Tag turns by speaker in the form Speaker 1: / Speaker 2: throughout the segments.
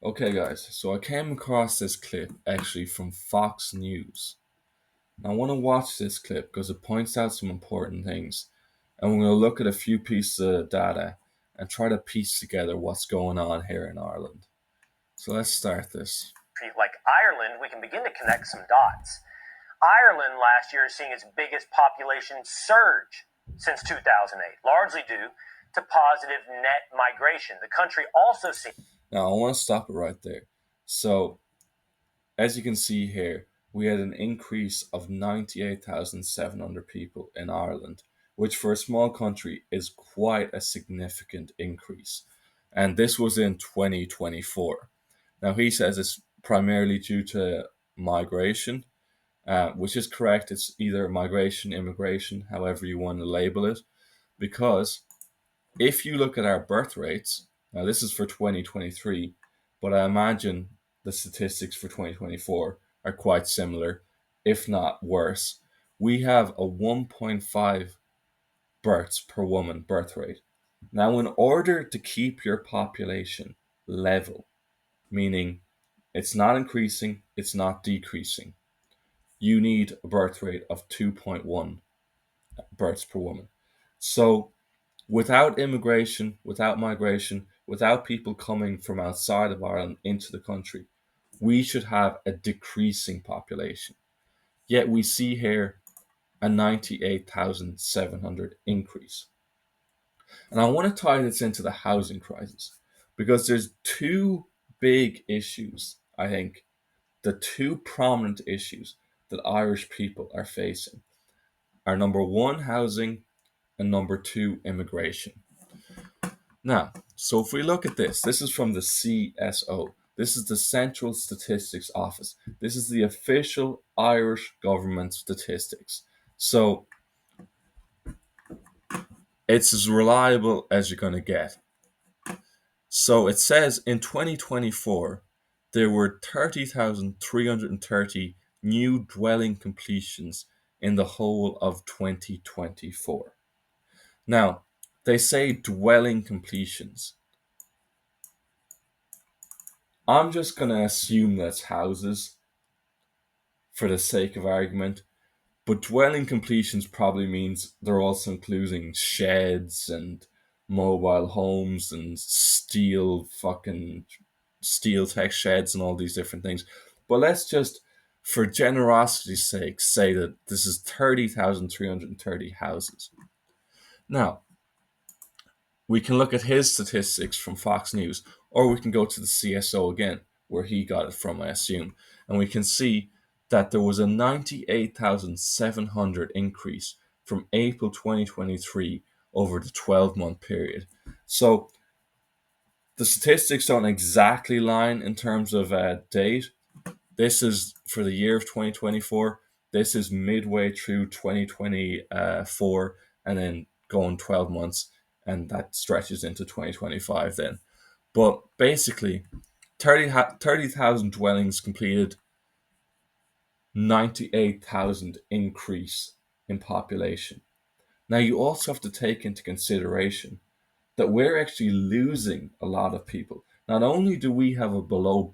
Speaker 1: Okay, guys, so I came across this clip actually from Fox News. And I want to watch this clip because it points out some important things. And we're going to look at a few pieces of data and try to piece together what's going on here in Ireland. So let's start this.
Speaker 2: Like Ireland, we can begin to connect some dots. Ireland last year is seeing its biggest population surge since 2008, largely due to positive net migration. The country also sees.
Speaker 1: Now, I want to stop it right there. So, as you can see here, we had an increase of 98,700 people in Ireland, which for a small country is quite a significant increase. And this was in 2024. Now, he says it's primarily due to migration, which is correct. It's either migration, immigration, however you want to label it, because if you look at our birth rates, now this is for 2023, but I imagine the statistics for 2024 are quite similar, if not worse. We have a 1.5 births per woman birth rate. Now, in order to keep your population level, meaning it's not increasing, it's not decreasing, you need a birth rate of 2.1 births per woman. So without immigration, without migration, without people coming from outside of Ireland into the country, we should have a decreasing population. Yet we see here a 98,700 increase. And I want to tie this into the housing crisis because there's two big issues, I think, the two prominent issues that Irish people are facing are number one, housing, and number two, immigration. Now, so if we look at this is from the CSO. This is the Central Statistics Office. This is the official Irish government statistics. So it's as reliable as you're going to get. So it says in 2024, there were 30,330 new dwelling completions in the whole of 2024. Now, they say dwelling completions. I'm just going to assume that's houses for the sake of argument, but dwelling completions probably means they're also including sheds and mobile homes and steel tech sheds and all these different things. But let's just, for generosity's sake, say that this is 30,330 houses. Now, we can look at his statistics from Fox News, or we can go to the CSO again, where he got it from, I assume, and we can see that there was a 98,700 increase from April 2023 over the 12-month period. So the statistics don't exactly line in terms of date. This is for the year of 2024. This is midway through 2024 and then going 12 months, and that stretches into 2025 then. But basically, 30,000 dwellings completed, 98,000 increase in population. Now, you also have to take into consideration that we're actually losing a lot of people. Not only do we have a below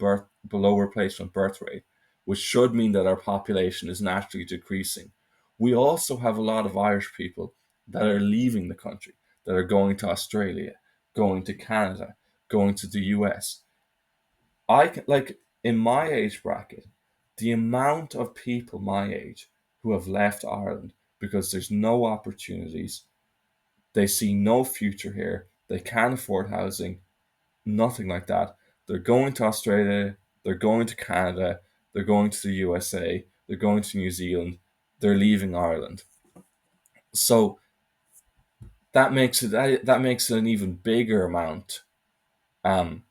Speaker 1: replacement birth rate, which should mean that our population is naturally decreasing, we also have a lot of Irish people that are leaving the country, that are going to Australia, going to Canada, going to the US. Like in my age bracket, the amount of people my age who have left Ireland because there's no opportunities, they see no future here. They can't afford housing, nothing like that. They're going to Australia, they're going to Canada, they're going to the USA, they're going to New Zealand, they're leaving Ireland. So that makes it an even bigger amount um,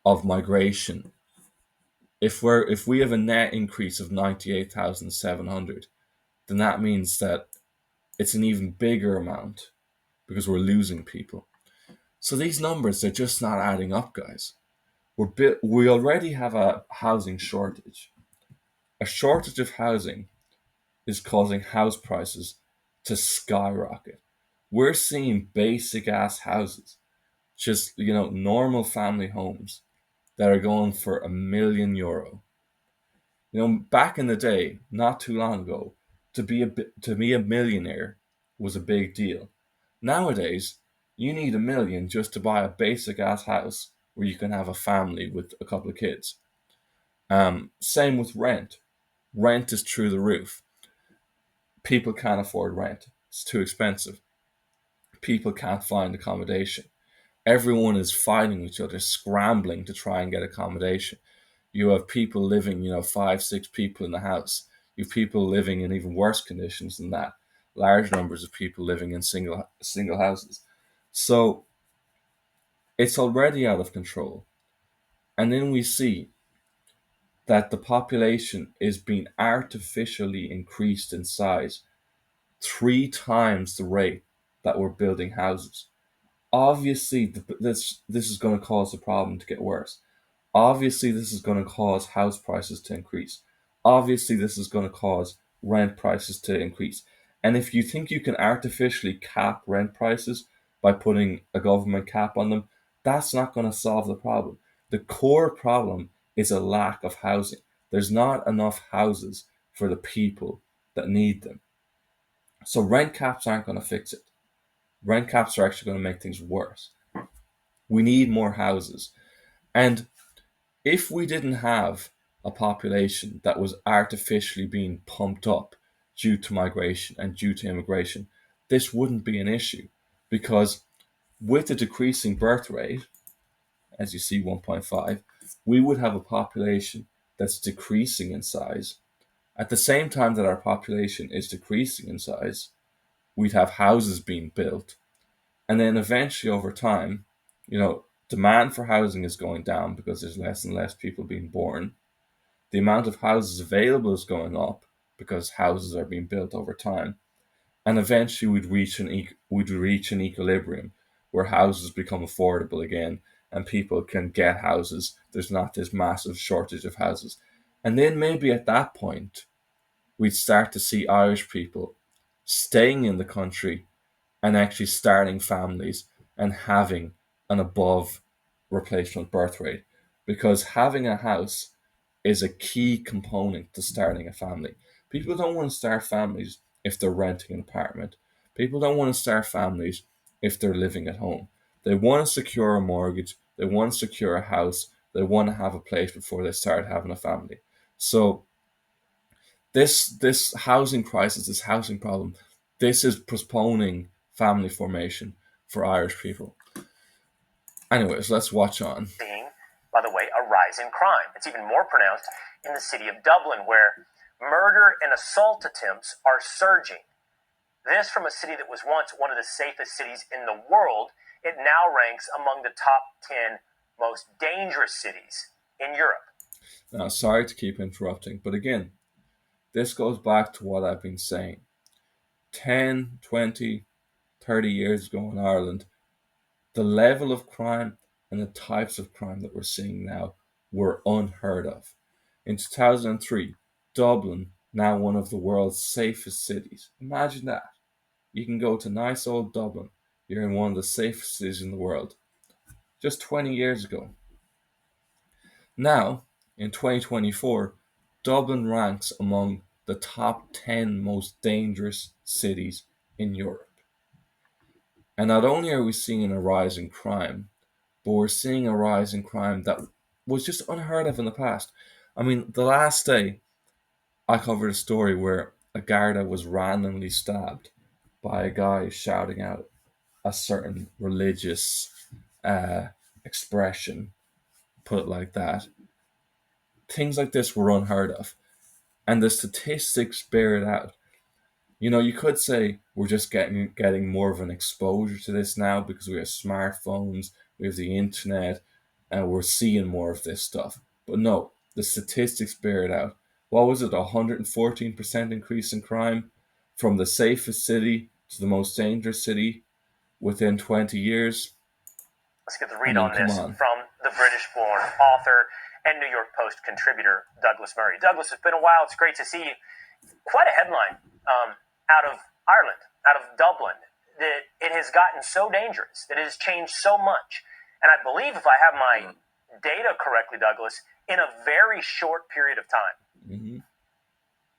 Speaker 1: of migration. If we have a net increase of 98,700, then that means that it's an even bigger amount because we're losing people. So these numbers, they're just not adding up, guys. We already have a housing shortage. A shortage of housing is causing house prices to skyrocket. We're seeing basic ass houses, just normal family homes, that are going for €1 million. Back in the day, not too long ago, to be a millionaire was a big deal. Nowadays, you need 1 million just to buy a basic ass house where you can have a family with a couple of kids. Same with rent. Rent is through the roof. People can't afford rent. It's too expensive. People can't find accommodation. Everyone is fighting each other, scrambling to try and get accommodation. You have people living, five, six people in the house. You have people living in even worse conditions than that. Large numbers of people living in single houses. So it's already out of control. And then we see that the population is being artificially increased in size 3 times the rate that we're building houses. Obviously, this is going to cause the problem to get worse. Obviously, this is going to cause house prices to increase. Obviously, this is going to cause rent prices to increase. And if you think you can artificially cap rent prices by putting a government cap on them, that's not going to solve the problem. The core problem is a lack of housing. There's not enough houses for the people that need them. So rent caps aren't going to fix it. Rent caps are actually going to make things worse. We need more houses. And if we didn't have a population that was artificially being pumped up due to migration and due to immigration, this wouldn't be an issue, because with a decreasing birth rate, as you see 1.5, we would have a population that's decreasing in size. At the same time that our population is decreasing in size, we'd have houses being built. And then eventually over time, demand for housing is going down because there's less and less people being born. The amount of houses available is going up because houses are being built over time. And eventually we'd reach an equilibrium where houses become affordable again and people can get houses. There's not this massive shortage of houses. And then maybe at that point, we'd start to see Irish people staying in the country and actually starting families and having an above replacement birth rate. Because having a house is a key component to starting a family. People don't want to start families if they're renting an apartment. People don't want to start families if they're living at home. They want to secure a mortgage, they want to secure a house, they want to have a place before they start having a family. So this housing crisis, this housing problem, this is postponing family formation for Irish people. Anyways, let's watch on.
Speaker 2: Seeing, by the way, a rise in crime. It's even more pronounced in the city of Dublin, where murder and assault attempts are surging. This from a city that was once one of the safest cities in the world. It now ranks among the top 10 most dangerous cities in Europe.
Speaker 1: Now, sorry to keep interrupting, but again, this goes back to what I've been saying. 10, 20, 30 years ago in Ireland, the level of crime and the types of crime that we're seeing now were unheard of. In 2003, Dublin, now one of the world's safest cities. Imagine that. You can go to nice old Dublin. You're in one of the safest cities in the world. Just 20 years ago. Now, in 2024, Dublin ranks among the top 10 most dangerous cities in Europe. And not only are we seeing a rise in crime, but we're seeing a rise in crime that was just unheard of in the past. I mean, the last day I covered a story where a Garda was randomly stabbed by a guy shouting out a certain religious expression, put it like that. Things like this were unheard of. And the statistics bear it out. You could say we're just getting more of an exposure to this now because we have smartphones, we have the internet, and we're seeing more of this stuff. But no, the statistics bear it out. What was it? 114% increase in crime from the safest city to the most dangerous city within 20 years.
Speaker 2: Let's get the
Speaker 1: I
Speaker 2: read
Speaker 1: mean,
Speaker 2: on
Speaker 1: come
Speaker 2: this
Speaker 1: on.
Speaker 2: from the British-born author and New York Post contributor Douglas Murray. Douglas, it's been a while. It's great to see you. Quite a headline out of Ireland, out of Dublin, that it has gotten so dangerous, that it has changed so much. And I believe, if I have my data correctly, Douglas, in a very short period of time.
Speaker 1: Mm-hmm.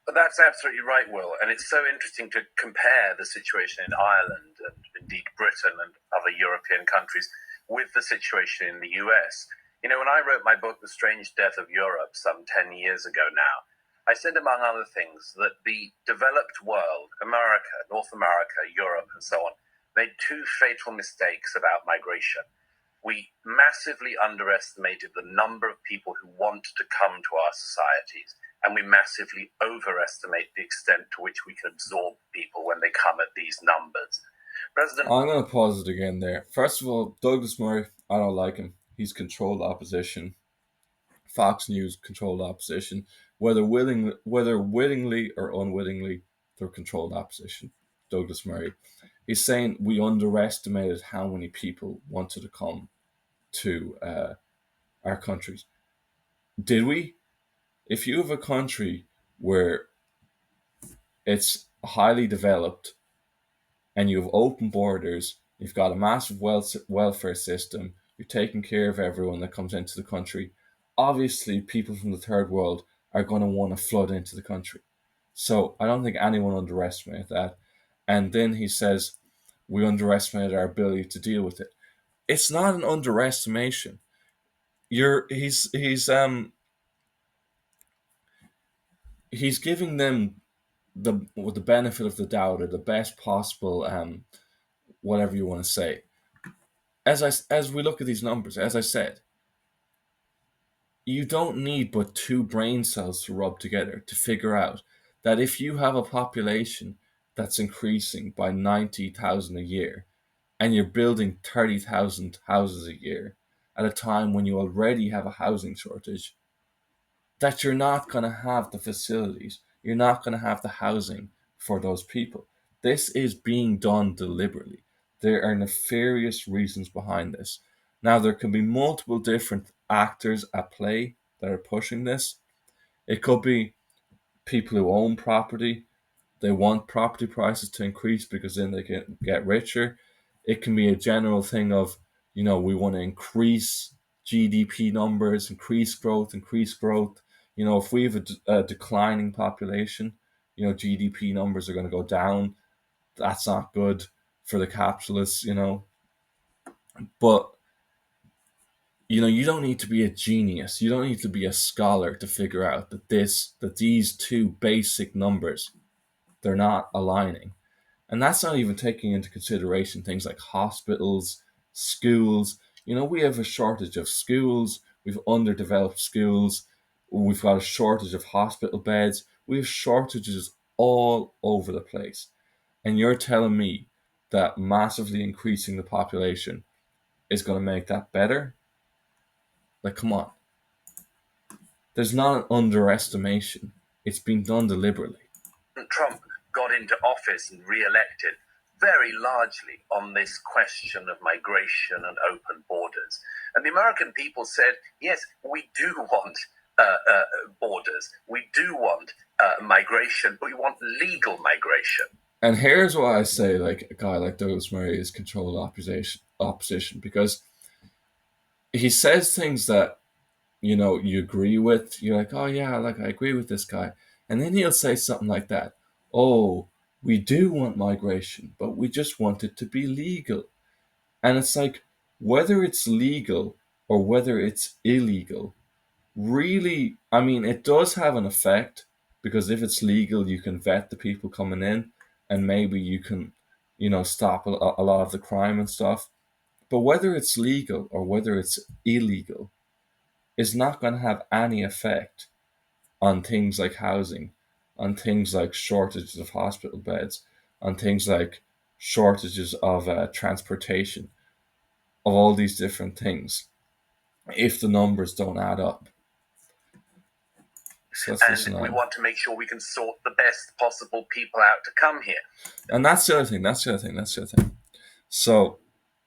Speaker 3: But that's absolutely right, Will. And it's so interesting to compare the situation in Ireland and indeed Britain and other European countries with the situation in the US. You know, when I wrote my book, The Strange Death of Europe, some 10 years ago now, I said, among other things, that the developed world, America, North America, Europe, and so on, made two fatal mistakes about migration. We massively underestimated the number of people who want to come to our societies, and we massively overestimate the extent to which we can absorb people when they come at these numbers.
Speaker 1: I'm going to pause it again there. First of all, Douglas Murray, I don't like him. He's controlled opposition. Fox News controlled opposition, whether wittingly or unwittingly, they're controlled opposition. Douglas Murray, he's saying we underestimated how many people wanted to come to our countries. Did we? If you have a country where it's highly developed and you have open borders, you've got a massive welfare system, you're taking care of everyone that comes into the country, obviously people from the third world are going to want to flood into the country. So I don't think anyone underestimated that. And then he says, we underestimated our ability to deal with it. It's not an underestimation. He's giving them the benefit of the doubt or the best possible whatever you want to say. As we look at these numbers, as I said, you don't need but two brain cells to rub together to figure out that if you have a population that's increasing by 90,000 a year and you're building 30,000 houses a year at a time when you already have a housing shortage, that you're not going to have the facilities, you're not going to have the housing for those people. This is being done deliberately. There are nefarious reasons behind this. Now, there can be multiple different actors at play that are pushing this. It could be people who own property. They want property prices to increase because then they can get richer. It can be a general thing of, we want to increase GDP numbers, increase growth, increase growth. If we have a declining population, GDP numbers are going to go down. That's not good for the capitalists. But, you don't need to be a genius. You don't need to be a scholar to figure out that these two basic numbers, they're not aligning. And that's not even taking into consideration things like hospitals, schools. We have a shortage of schools, we've underdeveloped schools, we've got a shortage of hospital beds, we have shortages all over the place. And you're telling me that massively increasing the population is going to make that better? Like, come on. There's not an underestimation. It's been done deliberately.
Speaker 3: Trump got into office and re-elected very largely on this question of migration and open borders. And the American people said, yes, we do want borders. We do want migration, but we want legal migration.
Speaker 1: And here's why I say, like, a guy like Douglas Murray is controlled opposition, because he says things that, you agree with. You're like, oh yeah, like I agree with this guy. And then he'll say something like that. Oh, we do want migration, but we just want it to be legal. And it's like, whether it's legal or whether it's illegal, really, I mean, it does have an effect, because if it's legal, you can vet the people coming in and maybe you can, stop a lot of the crime and stuff. But whether it's legal or whether it's illegal is not going to have any effect on things like housing, on things like shortages of hospital beds, on things like shortages of transportation, of all these different things, if the numbers don't add up. So let's listen
Speaker 3: And we
Speaker 1: on.
Speaker 3: want to make sure we can sort the best possible people out to come here.
Speaker 1: And that's the other thing. So,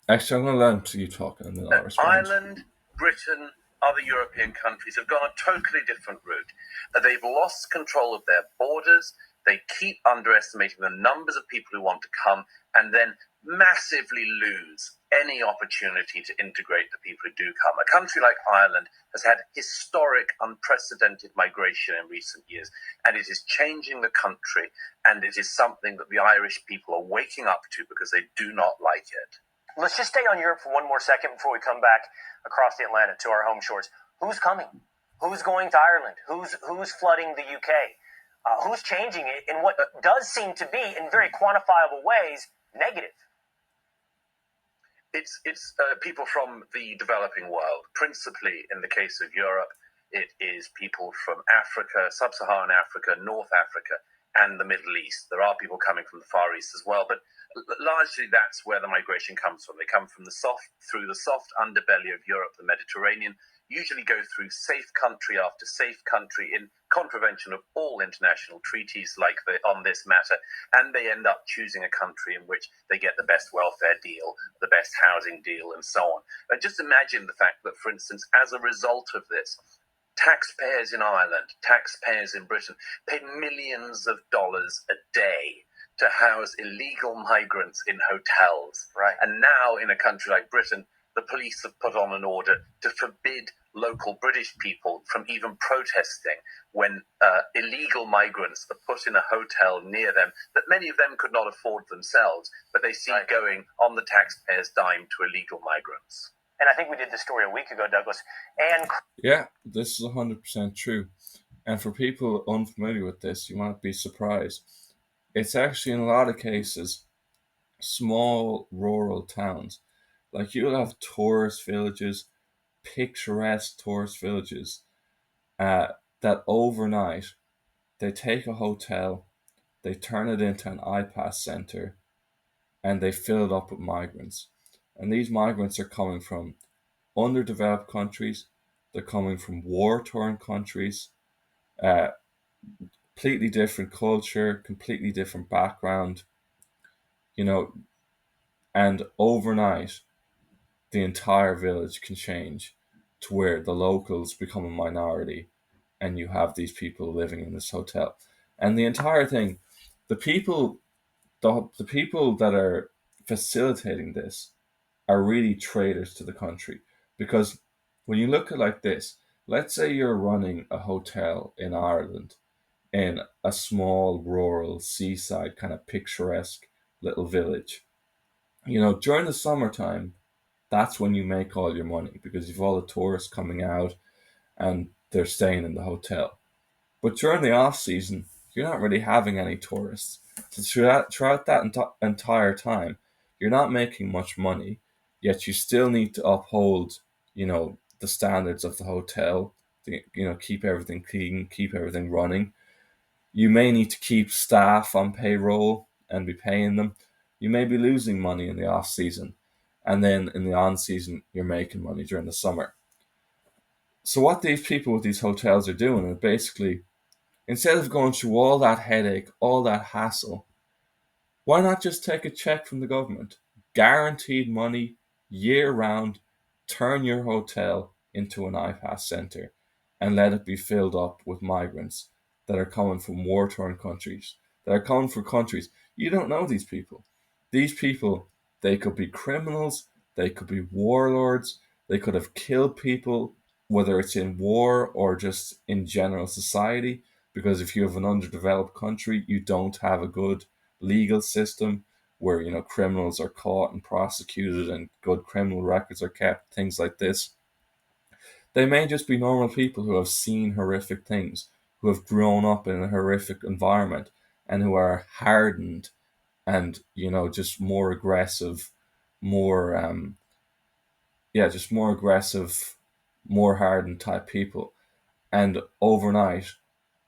Speaker 1: actually, I'm going to let him keep talking and then I'll respond.
Speaker 3: Ireland, Britain, other European countries have gone a totally different route. They've lost control of their borders. They keep underestimating the numbers of people who want to come and then massively lose any opportunity to integrate the people who do come. A country like Ireland has had historic, unprecedented migration in recent years, and it is changing the country, and it is something that the Irish people are waking up to because they do not like it.
Speaker 2: Let's just stay on Europe for one more second before we come back across the Atlantic to our home shores. Who's coming? Who's going to Ireland? Who's flooding the UK? Who's changing it in what does seem to be, in very quantifiable ways, negative?
Speaker 3: It's people from the developing world, principally in the case of Europe. It is people from Africa, sub-Saharan Africa, North Africa, and the Middle East. There are people coming from the Far East as well, but largely that's where the migration comes from. They come from through the soft underbelly of Europe, the Mediterranean, usually go through safe country after safe country in contravention of all international treaties like on this matter, and they end up choosing a country in which they get the best welfare deal, the best housing deal, and so on. And just imagine the fact that, for instance, as a result of this, taxpayers in Ireland, taxpayers in Britain pay millions of dollars a day to house illegal migrants in hotels.
Speaker 2: Right.
Speaker 3: And now in a country like Britain, the police have put on an order to forbid local British people from even protesting when illegal migrants are put in a hotel near them that many of them could not afford themselves, but they see
Speaker 2: Right.
Speaker 3: going on the taxpayers' dime to illegal migrants.
Speaker 2: And I think we did this story a week ago, Douglas. And
Speaker 1: Yeah, this is 100% true. And for people unfamiliar with this, you might be surprised. It's actually, in a lot of cases, small rural towns. Like, you'll have tourist villages, picturesque tourist villages, that overnight they take a hotel, they turn it into an iPass center, and they fill it up with migrants. And these migrants are coming from underdeveloped countries, they're coming from war torn countries, uh, completely different culture, completely different background, you know, and overnight the entire village can change to where the locals become a minority and you have these people living in this hotel. And the entire thing, the people the people that are facilitating this are really traitors to the country. Because when you look at it like this, let's say you're running a hotel in Ireland in a small rural seaside kind of picturesque little village. During the summertime, that's when you make all your money because you've all the tourists coming out and they're staying in the hotel. But during the off season, you're not really having any tourists. So throughout that entire time, you're not making much money. Yet you still need to uphold, the standards of the hotel. Keep everything clean, keep everything running. You may need to keep staff on payroll and be paying them. You may be losing money in the off season, and then in the on season, you're making money during the summer. So what these people with these hotels are doing is basically, instead of going through all that headache, all that hassle, why not just take a check from the government? Guaranteed money year round, turn your hotel into an iPass centre and let it be filled up with migrants that are coming from war torn countries, that are coming from countries. You don't know these people. These people, they could be criminals, they could be warlords, they could have killed people, whether it's in war or just in general society. Because if you have an underdeveloped country, you don't have a good legal system where criminals are caught and prosecuted and good criminal records are kept, things like this. They may just be normal people who have seen horrific things, who have grown up in a horrific environment, and who are hardened and just more aggressive, more just more aggressive, more hardened type people. And overnight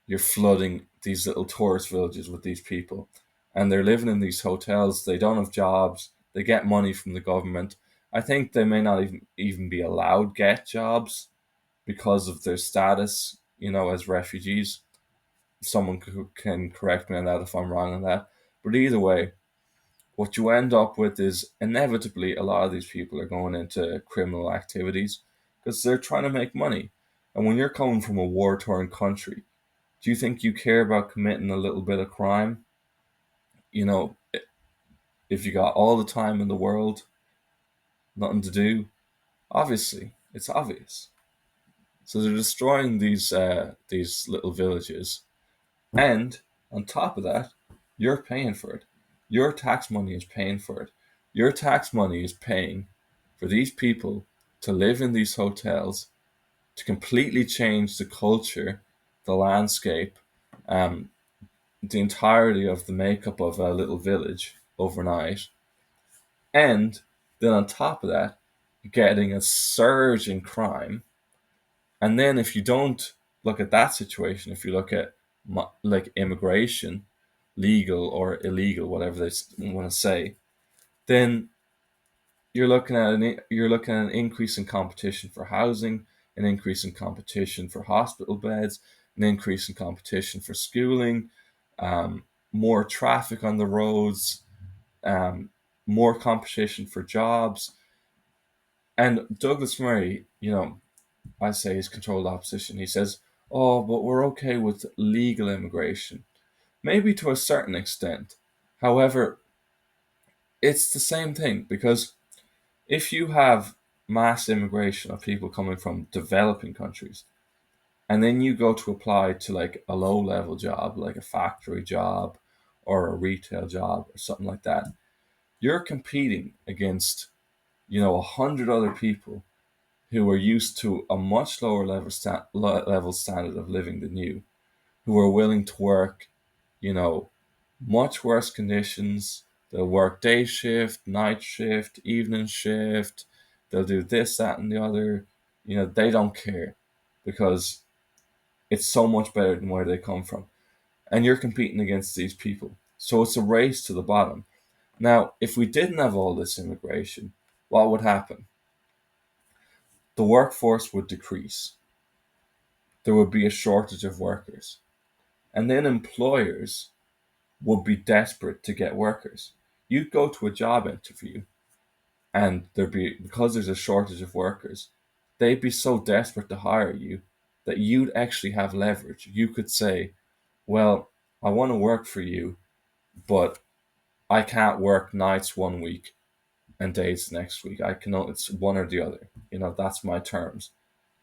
Speaker 1: you're flooding these little tourist villages with these people, and they're living in these hotels. They don't have jobs, they get money from the government. I think they may not even be allowed get jobs because of their status, as refugees. Someone can correct me on that if I'm wrong on that. But either way, what you end up with is inevitably a lot of these people are going into criminal activities because they're trying to make money. And when you're coming from a war torn country, do you think you care about committing a little bit of crime? You know, if you got all the time in the world, nothing to do, obviously, it's obvious. So they're destroying these little villages, and on top of that, you're paying for it. Your tax money is paying for it. Your tax money is paying for these people to live in these hotels, to completely change the culture, the landscape, um, the entirety of the makeup of a little village overnight. And then on top of that, getting a surge in crime. And then if you don't look at that situation, if you look at like immigration, legal or illegal, whatever they want to say, then you're looking at an increase in competition for housing, an increase in competition for hospital beds, an increase in competition for schooling, um, more traffic on the roads, um, more competition for jobs. And Douglas Murray, I say he's controlled opposition. He says, "Oh, but we're okay with legal immigration, maybe to a certain extent. However, it's the same thing because if you have mass immigration of people coming from developing countries, and then you go to apply to like a low level job, like a factory job or a retail job or something like that, you're competing against 100 other people who are used to a much lower level standard of living than you, who are willing to work, you know, much worse conditions. They'll work day shift, night shift, evening shift. They'll do this, that, and the other. They don't care because it's so much better than where they come from. And you're competing against these people. So it's a race to the bottom. Now, if we didn't have all this immigration, what would happen? The workforce would decrease. There would be a shortage of workers. And then employers would be desperate to get workers. You'd go to a job interview and there'd be, because there's a shortage of workers, they'd be so desperate to hire you that you'd actually have leverage. You could say, well, I want to work for you, but I can't work nights one week and days next week. I can, it's one or the other. That's my terms.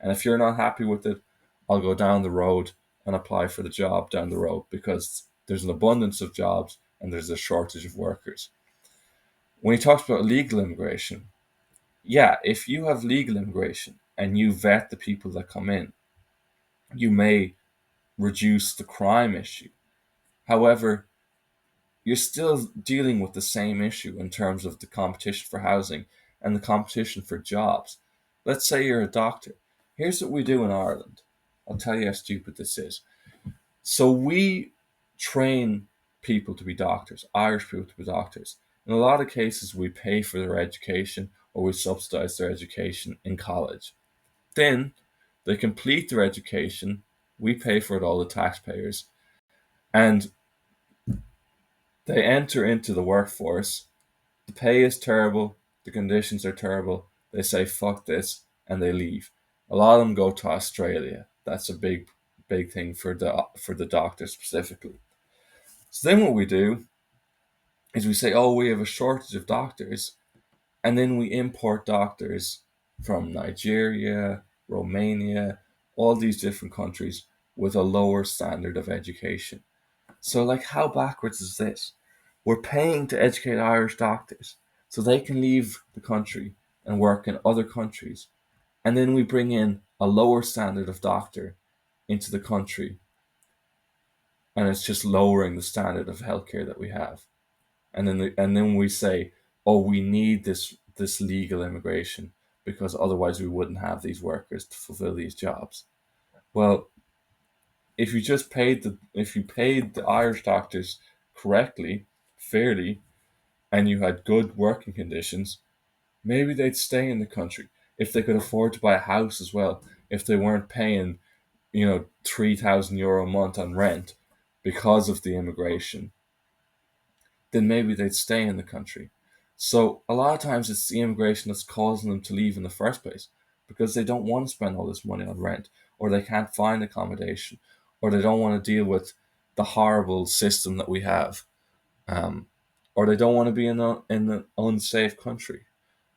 Speaker 1: And if you're not happy with it, I'll go down the road and apply for the job down the road because there's an abundance of jobs and there's a shortage of workers. When he talks about legal immigration, yeah, if you have legal immigration and you vet the people that come in, you may reduce the crime issue. However, you're still dealing with the same issue in terms of the competition for housing and the competition for jobs. Let's say you're a doctor. Here's what we do in Ireland. I'll tell you how stupid this is. So we train people to be doctors, Irish people to be doctors. In a lot of cases, we pay for their education or we subsidize their education in college. Then they complete their education, we pay for it, all the taxpayers, and they enter into the workforce. The pay is terrible, the conditions are terrible. They say, fuck this, and they leave. A lot of them go to Australia. That's a big thing for the doctors specifically. So then what we do is we say, oh, we have a shortage of doctors, and then we import doctors from Nigeria, Romania, all these different countries with a lower standard of education. So, like, how backwards is this? We're paying to educate Irish doctors so they can leave the country and work in other countries. And then we bring in a lower standard of doctor into the country, and it's just lowering the standard of healthcare that we have. And then we say, oh, we need this legal immigration because otherwise we wouldn't have these workers to fulfill these jobs. Well, if you paid the Irish doctors correctly, fairly, and you had good working conditions, maybe they'd stay in the country if they could afford to buy a house as well. If they weren't paying, €3,000 a month on rent because of the immigration, then maybe they'd stay in the country. So a lot of times it's the immigration that's causing them to leave in the first place because they don't want to spend all this money on rent, or they can't find accommodation, or they don't want to deal with the horrible system that we have. Um, or they don't want to be in an unsafe country.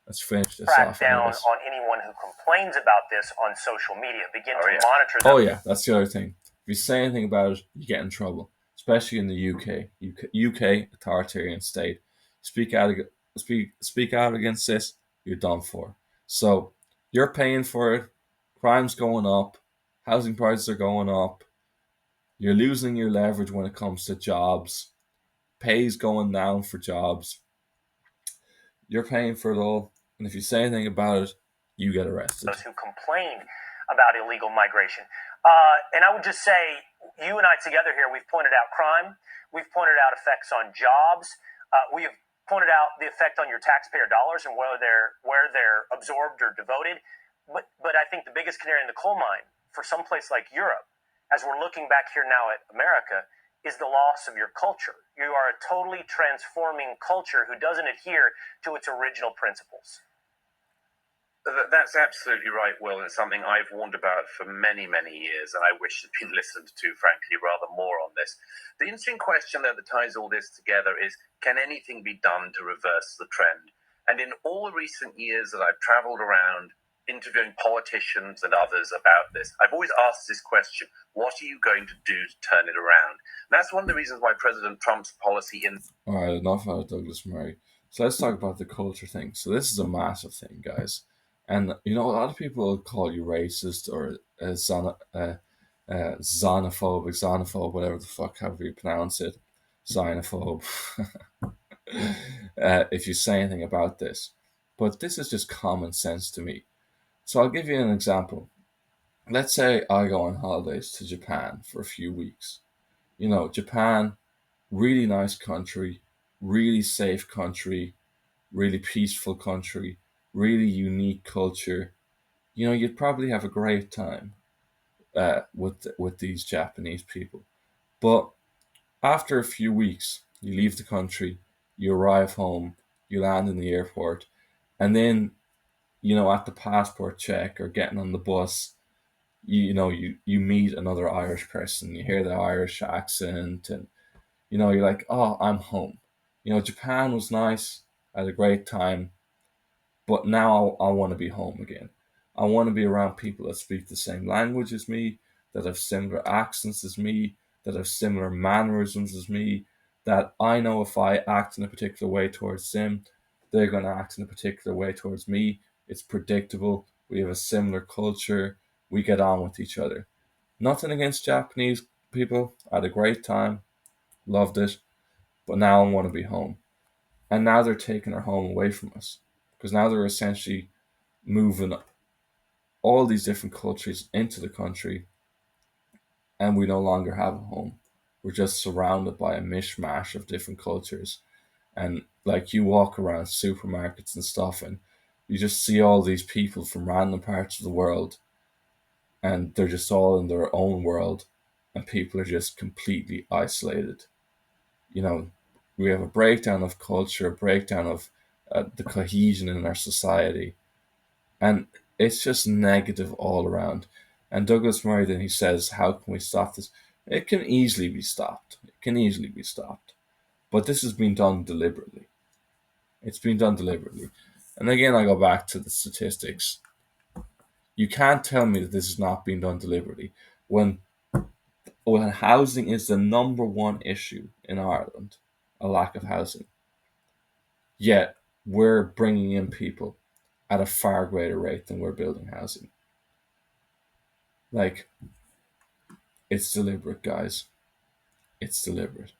Speaker 1: Let's finish this
Speaker 2: Crack
Speaker 1: off
Speaker 2: down
Speaker 1: anyways.
Speaker 2: on anyone who complains about this on social media. Begin to
Speaker 3: yeah.
Speaker 2: monitor them.
Speaker 1: Oh yeah, that's the other thing. If you say anything about it, you get in trouble, especially in the UK. UK authoritarian state. Speak out, speak out against this, you're done for. So you're paying for it. Crime's going up. Housing prices are going up. You're losing your leverage when it comes to jobs. Pay's going down for jobs. You're paying for it all, and if you say anything about it, you get arrested.
Speaker 2: Those who complain about illegal migration. And I would just say, you and I together here, we've pointed out crime, we've pointed out effects on jobs, we've pointed out the effect on your taxpayer dollars and where they're absorbed or devoted. But I think the biggest canary in the coal mine for some place like Europe, as we're looking back here now at America, is the loss of your culture. You are a totally transforming culture who doesn't adhere to its original principles.
Speaker 3: That's absolutely right, Will, and it's something I've warned about for many, many years, and I wish had been listened to, frankly, rather more on this. The interesting question, though, that ties all this together is, can anything be done to reverse the trend? And in all recent years that I've traveled around interviewing politicians and others about this, I've always asked this question: what are you going to do to turn it around? And that's one of the reasons why President Trump's policy in...
Speaker 1: All right, enough out of Douglas Murray. So let's talk about the culture thing. So this is a massive thing, guys. And you know, a lot of people will call you racist or xenophobe, whatever the fuck, however you pronounce it, xenophobe. If you say anything about this, but this is just common sense to me. So I'll give you an example. Let's say I go on holidays to Japan for a few weeks. You know, Japan, really nice country, really safe country, really peaceful country, really unique culture. You know, you'd probably have a great time with these Japanese people. But after a few weeks, you leave the country, you arrive home, you land in the airport, and then you know at the passport check or getting on the bus, you meet another Irish person. You hear the Irish accent, and you know you're like, oh, I'm home. You know, Japan was nice. I had a great time. But now I want to be home again. I want to be around people that speak the same language as me, that have similar accents as me, that have similar mannerisms as me, that I know if I act in a particular way towards them, they're going to act in a particular way towards me. It's predictable. We have a similar culture. We get on with each other. Nothing against Japanese people. I had a great time. Loved it. But now I want to be home. And now they're taking our home away from us. Because now they're essentially moving all these different cultures into the country, and we no longer have a home. We're just surrounded by a mishmash of different cultures. And like you walk around supermarkets and stuff, and you just see all these people from random parts of the world, and they're just all in their own world, and people are just completely isolated. You know, we have a breakdown of culture, a breakdown of the cohesion in our society, and it's just negative all around. And Douglas Murray then he says, "How can we stop this?" It can easily be stopped. It can easily be stopped, but this has been done deliberately. It's been done deliberately. And again, I go back to the statistics. You can't tell me that this is not being done deliberately when housing is the number one issue in Ireland, a lack of housing. Yet we're bringing in people at a far greater rate than we're building housing. Like, it's deliberate, guys. It's deliberate.